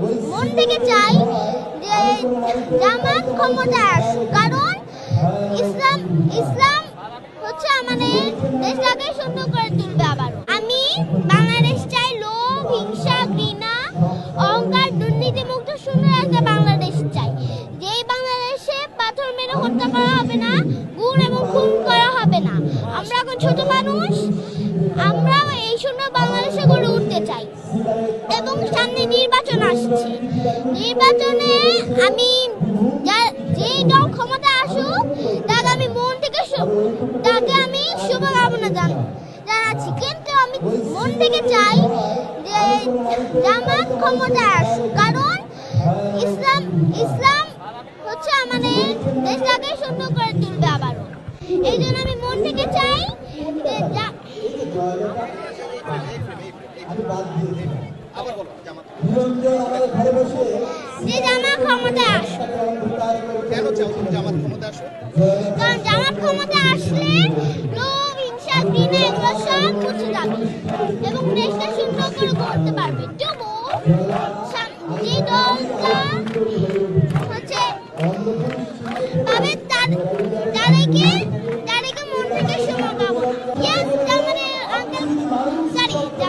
মন থেকে চাই যে জামাত ক্ষমতায় আসুক, কারণ ইসলাম ইসলাম হচ্ছে আমাদের দেশটাকে সুন্দর করে তুলবে। আবারও আমি বাংলাদেশ চাই লোভ, হিংসা, ঘৃণা, অহংকার, দুর্নীতি মুক্ত সুন্দর একটা বাংলাদেশ চাই, যেই বাংলাদেশে পাথর মেরে হত্যা করা হবে না, গুণ এবং খুন করা হবে না। আমরা এখন ছোট মানুষ, আমরা এই সুন্দর বাংলাদেশে গড়ে উঠতে চাই। এবং সামনে নির্বাচন আসছে, নির্বাচনে আমি যেই দল ক্ষমতা আসুক তাকে আমি শুভকামনা জানাচ্ছি, কিন্তু আমি মন থেকে চাই যে জামাত ক্ষমতায় আসুক, কারণ ইসলাম হচ্ছে আমাদের দেশটাকে সুন্দর করে তুলবে। আবারও এই জন্য আমি মন থেকে চাই যে জামাত ক্ষমতায় আসুক। কারণ জামাত ক্ষমতায় আসলে লোভ, হিংসা, ঘৃণা এগুলো সব মুছে যাবে এবং দেশটা সুন্দর করে গড়তে পারবে। তবু যে দলটা হচ্ছে পাবে তাদেরকে মন থেকে শুভকামনা।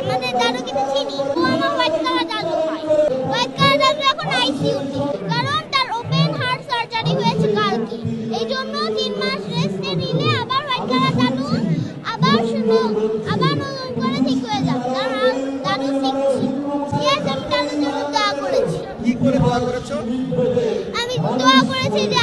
আমাদের দাদু কিন্তু চিনি, ও আমার হোয়াইট কালার দাদু হয়। হোয়াইট কালার দাদু এখন আইসিইউতে, কারণ তার ওপেন হার্ট সার্জারি হয়েছে কালকে। এই জন্য 3 মাস রেস্টে নিলে আবার হোয়াইট কালার দাদু আবার নতুন করে ঠিক হয়ে যাবে, কারণ দাদু সিক ছিল। আমি দাদুর জন্য দোয়া করেছি। কি করে দোয়া করেছো? আমি দোয়া করেছি যে